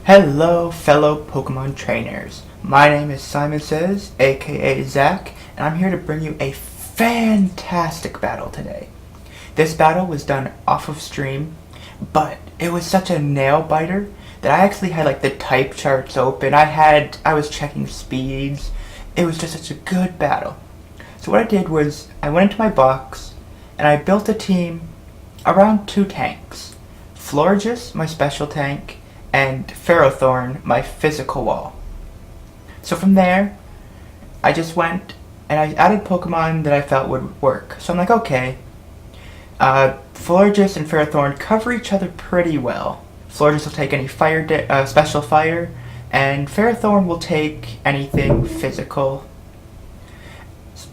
Hello, fellow Pokemon trainers. My name is Simon Says, aka Zach, and I'm here to bring you a fantastic battle today. This battle was done off of stream, but it was such a nail biter that I actually had like the type charts open. I was checking speeds. It was just such a good battle. So what I did was I went into my box and I built a team around two tanks. Florges, my special tank, and Ferrothorn, my physical wall. So from there, I just went and I added Pokemon that I felt would work. So I'm like, okay, Florges and Ferrothorn cover each other pretty well. Florges will take any special fire, and Ferrothorn will take anything physical.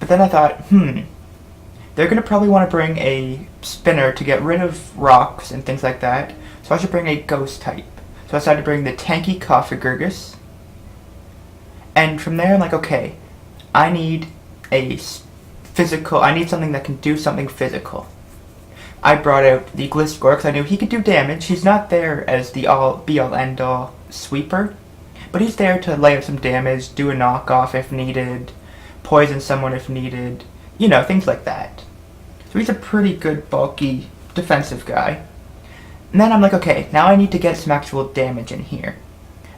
But then I thought, they're going to probably want to bring a spinner to get rid of rocks and things like that, so I should bring a ghost type. So I decided to bring the tanky Coffigurgus. And from there I'm like, okay, I need something that can do something physical. I brought out the Gliscor because I knew he could do damage. He's not there as the be-all end-all sweeper, but he's there to lay out some damage, do a knockoff if needed, poison someone if needed, things like that. So he's a pretty good bulky defensive guy. And then I'm like, okay, now I need to get some actual damage in here.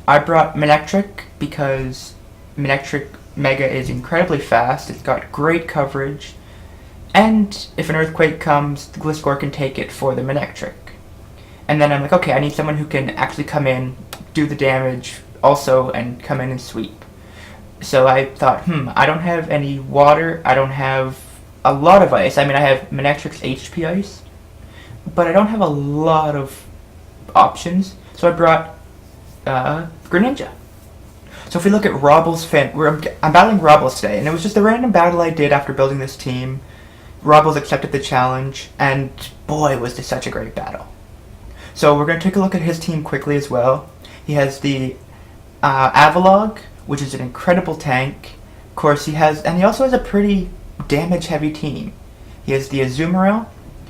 I brought Manectric because Manectric Mega is incredibly fast, it's got great coverage, and if an Earthquake comes, the Gliscor can take it for the Manectric. And then I'm like, okay, I need someone who can actually come in, do the damage also, and come in and sweep. So I thought, I don't have any water, I don't have a lot of ice. I mean, I have Manectric's HP ice, but I don't have a lot of options, so I brought Greninja. So if we look at Robbles, I'm battling Robbles today, and it was just a random battle I did after building this team. Robbles accepted the challenge, and boy, was this such a great battle. So we're going to take a look at his team quickly as well. He has the Avalog, which is an incredible tank. Of course, he also has a pretty damage-heavy team. He has the Azumarill.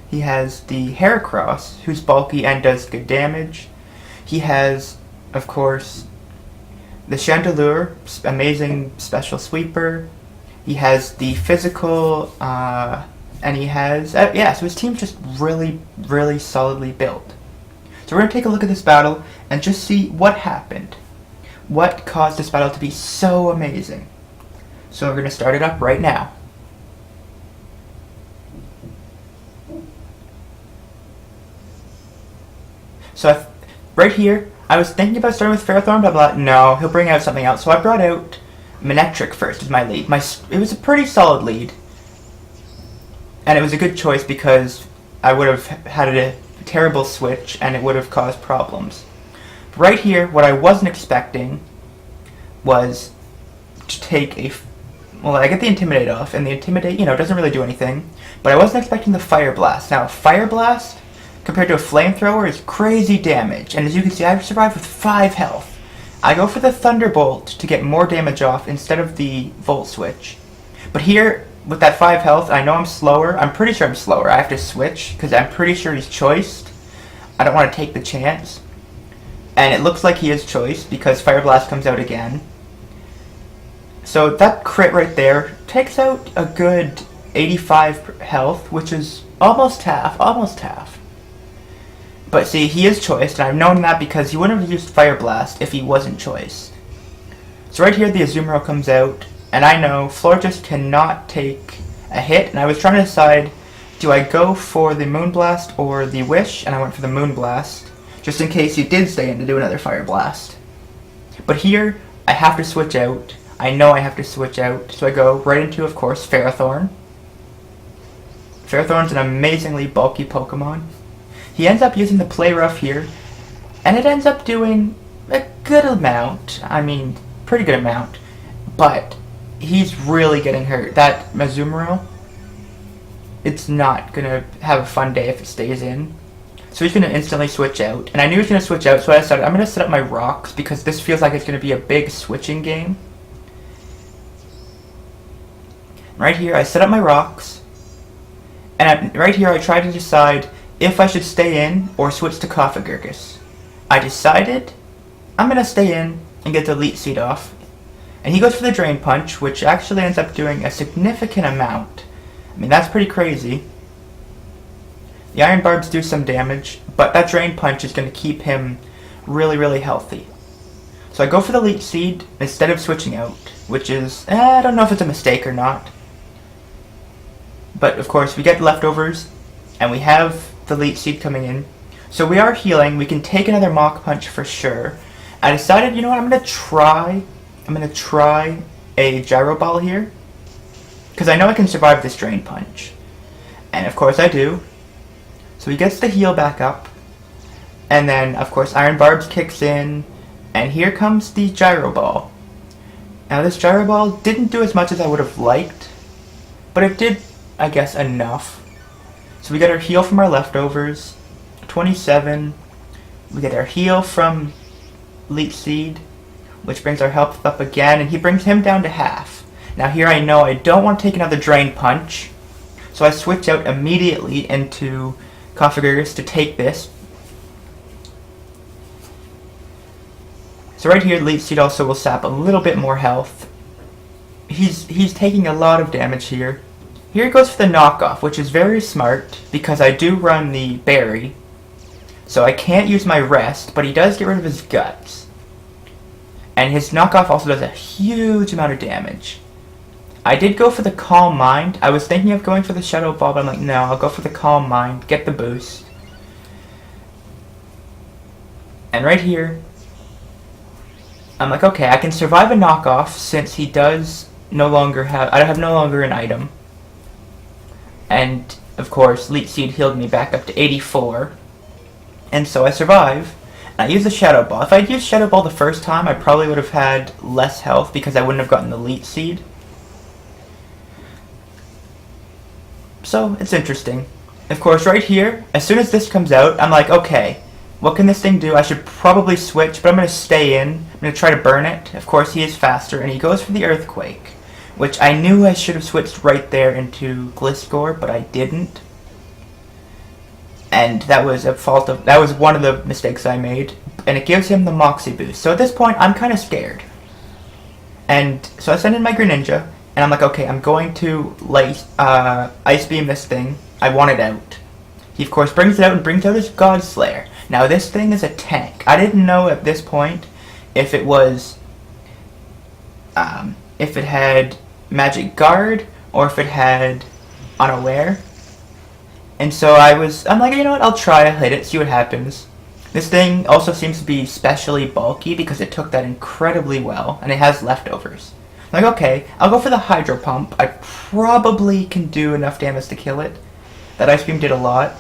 He has the Heracross, who's bulky and does good damage. He has, of course, the Chandelure, amazing special sweeper. He has the physical, and he has, so his team's just really, really solidly built. So we're going to take a look at this battle and just see what happened. What caused this battle to be so amazing. So we're going to start it up right now. So right here, I was thinking about starting with Ferrothorn, but I thought, no, he'll bring out something else. So I brought out Manectric first as my lead. It was a pretty solid lead. And it was a good choice because I would have had a terrible switch and it would have caused problems. Right here, what I wasn't expecting was to take I get the Intimidate off, and the Intimidate, doesn't really do anything. But I wasn't expecting the Fire Blast. Now, Fire Blast, compared to a Flamethrower, is crazy damage, and as you can see, I've survived with 5 health. I go for the Thunderbolt to get more damage off instead of the Volt Switch. But here, with that 5 health, I know I'm slower. I'm pretty sure I'm slower. I have to switch, because I'm pretty sure he's choiced. I don't want to take the chance. And it looks like he is choiced, because Fire Blast comes out again. So that crit right there takes out a good 85 health, which is almost half. But see, he is choiced, and I've known that because he wouldn't have used Fire Blast if he wasn't choiced. So right here, the Azumarill comes out, and I know Florges cannot take a hit, and I was trying to decide, do I go for the Moonblast or the Wish? And I went for the Moonblast, just in case he did stay in to do another Fire Blast. But here, I have to switch out. I know I have to switch out, so I go right into, of course, Ferrothorn. Ferrothorn's an amazingly bulky Pokemon. He ends up using the Play Rough here, and it ends up doing a good amount. I mean, pretty good amount. But he's really getting hurt. That Azumarill, it's not going to have a fun day if it stays in. So he's going to instantly switch out. And I knew he was going to switch out, so I decided I'm going to set up my rocks because this feels like it's going to be a big switching game. Right here, I set up my rocks. And right here, I try to decide if I should stay in or switch to Coffigurgus. I decided I'm gonna stay in and get the Elite Seed off. And he goes for the Drain Punch, which actually ends up doing a significant amount. I mean, that's pretty crazy. The Iron Barbs do some damage, but that Drain Punch is going to keep him really, really healthy. So I go for the Elite Seed instead of switching out, which is, I don't know if it's a mistake or not. But of course, we get leftovers, and we have the Elite Seed coming in. So we are healing. We can take another Mach Punch for sure. I decided, you know what, I'm going to try a Gyro Ball here, because I know I can survive this Drain Punch. And of course I do. So he gets the heal back up. And then, of course, Iron Barbs kicks in. And here comes the Gyro Ball. Now this Gyro Ball didn't do as much as I would have liked, but it did, I guess, enough. So we get our heal from our leftovers. 27. We get our heal from Elite Seed, which brings our health up again, and he brings him down to half. Now here I know I don't want to take another Drain Punch, so I switch out immediately into Cofagrigus to take this. So right here, Elite Seed also will sap a little bit more health. He's taking a lot of damage here. Here he goes for the knockoff, which is very smart, because I do run the berry, so I can't use my rest, but he does get rid of his guts. And his knockoff also does a huge amount of damage. I did go for the Calm Mind. I was thinking of going for the Shadow Ball, but I'm like, no, I'll go for the Calm Mind, get the boost. And right here, I'm like, okay, I can survive a knockoff since he does no longer have, I have no longer an item. And, of course, Elite Seed healed me back up to 84. And so I survive. I use the Shadow Ball. If I'd used Shadow Ball the first time, I probably would have had less health because I wouldn't have gotten the Elite Seed. So, it's interesting. Of course, right here, as soon as this comes out, I'm like, okay, what can this thing do? I should probably switch, but I'm going to stay in. I'm going to try to burn it. Of course, he is faster, and he goes for the Earthquake, which I knew I should have switched right there into Gliscor, but I didn't. And that was that was one of the mistakes I made. And it gives him the Moxie boost. So at this point, I'm kind of scared. And so I send in my Greninja, and I'm like, okay, I'm going to Ice Beam this thing. I want it out. He, of course, brings it out and brings out his God Slayer. Now, this thing is a tank. I didn't know at this point if it was, if it had Magic Guard or if it had Unaware. And so I'm like, you know what, I'll try, I'll hit it, see what happens. This thing also seems to be specially bulky because it took that incredibly well, and it has leftovers. I'm like, okay, I'll go for the Hydro Pump. I probably can do enough damage to kill it. That Ice Beam did a lot.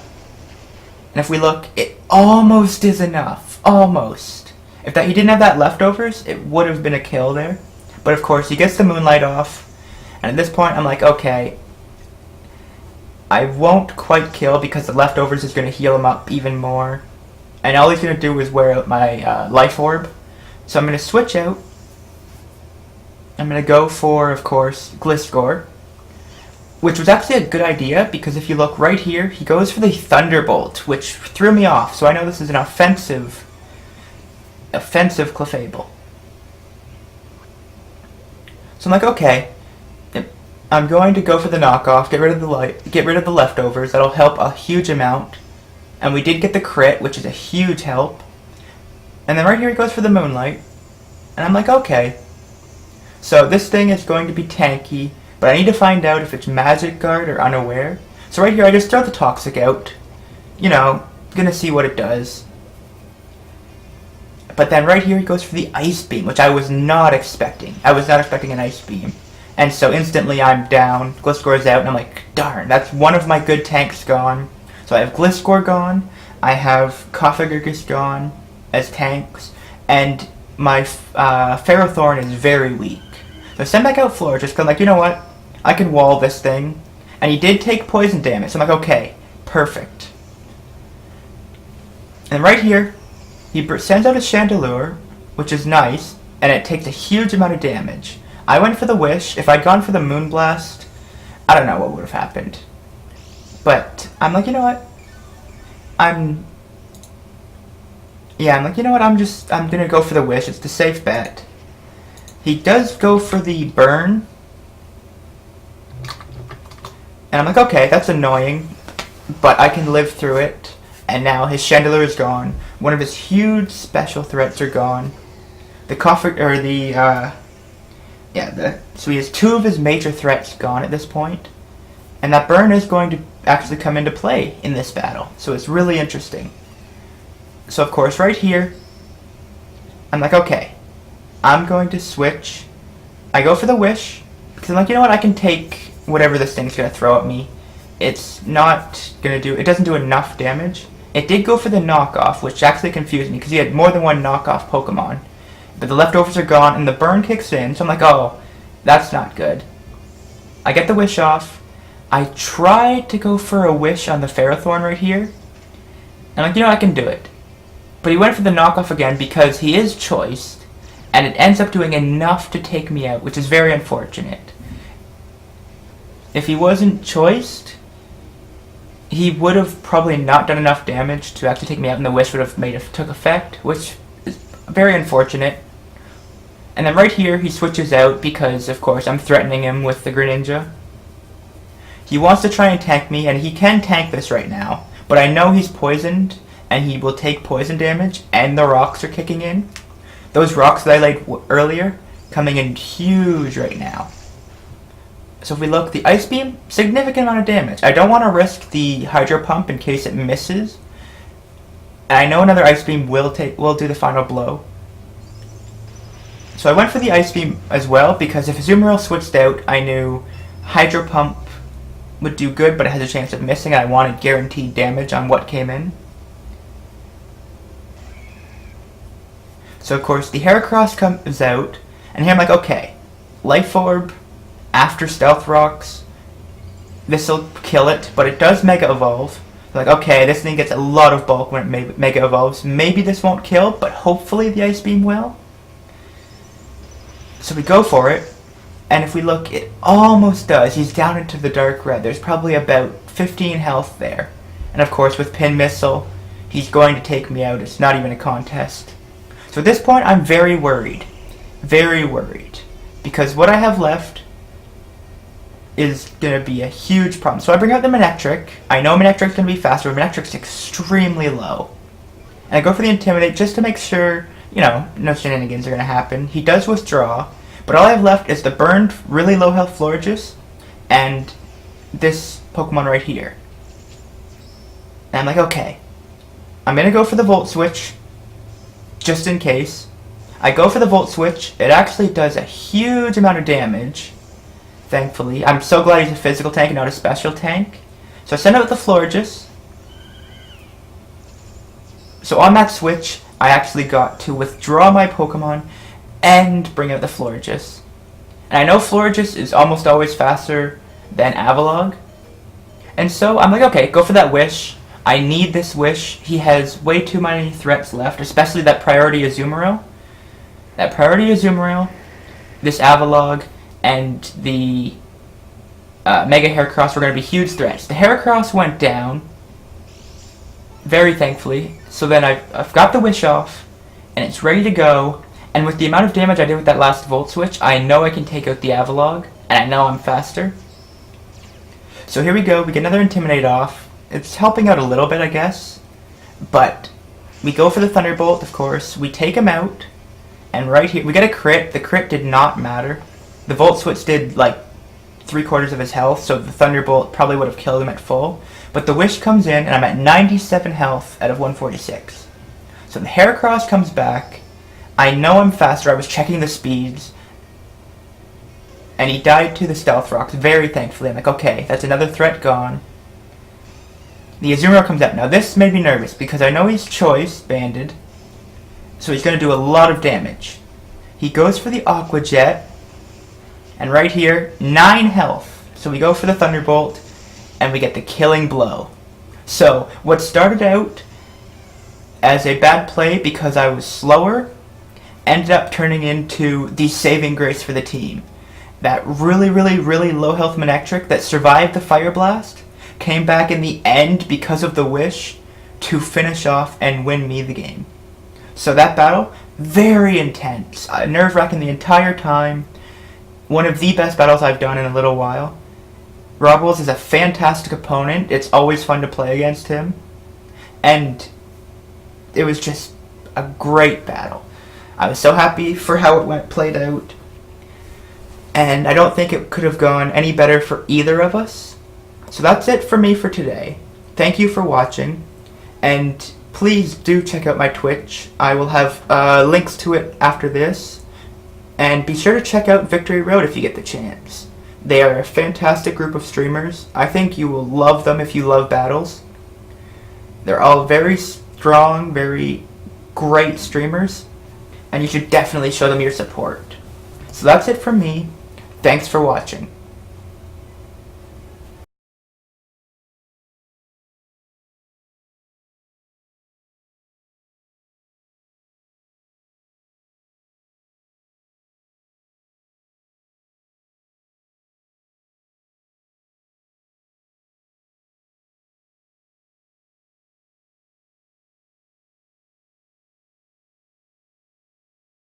And if we look, it almost is enough. Almost. If he didn't have that leftovers, it would have been a kill there. But of course, he gets the Moonlight off. And at this point, I'm like, okay, I won't quite kill because the leftovers is going to heal him up even more. And all he's going to do is wear out my Life Orb. So I'm going to switch out. I'm going to go for, of course, Gliscor. Which was actually a good idea, because if you look right here, he goes for the Thunderbolt, which threw me off. So I know this is an offensive Clefable. So I'm like, okay, I'm going to go for the knockoff, get rid of the leftovers. That'll help a huge amount. And we did get the crit, which is a huge help. And then right here he goes for the Moonlight. And I'm like, okay. So this thing is going to be tanky, but I need to find out if it's Magic Guard or Unaware. So right here I just throw the Toxic out. You know, gonna see what it does. But then right here he goes for the Ice Beam, which I was not expecting. I was not expecting an Ice Beam. And so instantly I'm down, Gliscor's out, and I'm like, darn, that's one of my good tanks gone. So I have Gliscor gone, I have Cofagrigus gone as tanks, and my Ferrothorn is very weak. So I send back out Florges, because I'm like, you know what, I can wall this thing. And he did take poison damage, so I'm like, okay, perfect. And right here, he sends out a Chandelure, which is nice, and it takes a huge amount of damage. I went for the Wish. If I'd gone for the Moonblast, I don't know what would have happened. But I'm like, you know what? I'm Yeah, I'm like, you know what, I'm gonna go for the wish. It's the safe bet. He does go for the burn. And I'm like, okay, that's annoying, but I can live through it. And now his Chandelier is gone. One of his huge special threats are gone. The coffer, or the, so he has two of his major threats gone at this point. And that burn is going to actually come into play in this battle. So it's really interesting. So of course, right here, I'm like, okay, I'm going to switch. I go for the wish, because I'm like, you know what, I can take whatever this thing's going to throw at me. It's not going to do, it doesn't do enough damage. It did go for the knockoff, which actually confused me, because he had more than one knockoff Pokemon. But the leftovers are gone, and the burn kicks in, so I'm like, oh, that's not good. I get the wish off. I tried to go for a wish on the Ferrothorn right here. And I'm like, you know, I can do it. But he went for the knockoff again because he is choiced, and it ends up doing enough to take me out, which is very unfortunate. If he wasn't choiced, he would have probably not done enough damage to actually take me out, and the wish would have took effect, which is very unfortunate. And then right here, he switches out because, of course, I'm threatening him with the Greninja. He wants to try and tank me, and he can tank this right now, but I know he's poisoned, and he will take poison damage, and the rocks are kicking in. Those rocks that I laid earlier, coming in huge right now. So if we look, the Ice Beam, significant amount of damage. I don't want to risk the Hydro Pump in case it misses. And I know another Ice Beam will do the final blow. So I went for the Ice Beam as well, because if Azumarill switched out, I knew Hydro Pump would do good, but it has a chance of missing, and I wanted guaranteed damage on what came in. So of course, the Heracross comes out, and here I'm like, okay, Life Orb, after Stealth Rocks, this'll kill it, but it does Mega Evolve. Like, okay, this thing gets a lot of bulk when it Mega Evolves. Maybe this won't kill, but hopefully the Ice Beam will. So we go for it, and if we look, it almost does. He's down into the Dark Red. There's probably about 15 health there. And of course, with Pin Missile, he's going to take me out. It's not even a contest. So at this point, I'm very worried. Very worried. Because what I have left is going to be a huge problem. So I bring out the Manectric. I know Manectric's going to be faster, but Manectric's extremely low. And I go for the Intimidate just to make sure, you know, no shenanigans are going to happen. He does withdraw, but all I have left is the burned, really low health Florges and this Pokemon right here. And I'm like, okay, I'm going to go for the Volt Switch, just in case. I go for the Volt Switch. It actually does a huge amount of damage, thankfully. I'm so glad he's a physical tank and not a special tank. So I send out the Florges. So on that switch, I actually got to withdraw my Pokemon and bring out the Florges. And I know Florges is almost always faster than Avalog. And so I'm like, okay, go for that Wish. I need this Wish. He has way too many threats left, especially that Priority Azumarill. That Priority Azumarill, this Avalog, and the Mega Heracross were going to be huge threats. The Heracross went down, very thankfully. So then I've got the Wish off, and it's ready to go. And with the amount of damage I did with that last Volt Switch, I know I can take out the Avalog, and I know I'm faster. So here we go. We get another Intimidate off. It's helping out a little bit, I guess. But we go for the Thunderbolt, of course. We take him out. And right here, we get a crit. The crit did not matter. The Volt Switch did like 3/4 of his health, so the Thunderbolt probably would have killed him at full. But the Wish comes in, and I'm at 97 health out of 146. So the Heracross comes back. I know I'm faster. I was checking the speeds. And he died to the Stealth Rocks, very thankfully. I'm like, okay, that's another threat gone. The Azumarill comes out. Now this made me nervous, because I know he's Choice Banded. So he's going to do a lot of damage. He goes for the Aqua Jet. And right here, 9 health. So we go for the Thunderbolt, and we get the killing blow. So what started out as a bad play because I was slower ended up turning into the saving grace for the team. That really, really, really low health Manectric that survived the Fire Blast came back in the end because of the Wish to finish off and win me the game. So that battle, very intense, nerve-wracking the entire time. One of the best battles I've done in a little while. Robbles is a fantastic opponent. It's always fun to play against him. And it was just a great battle. I was so happy for how it played out. And I don't think it could have gone any better for either of us. So that's it for me for today. Thank you for watching. And please do check out my Twitch. I will have links to it after this. And be sure to check out Victory Road if you get the chance. They are a fantastic group of streamers. I think you will love them if you love battles. They're all very strong, very great streamers. And you should definitely show them your support. So that's it from me. Thanks for watching.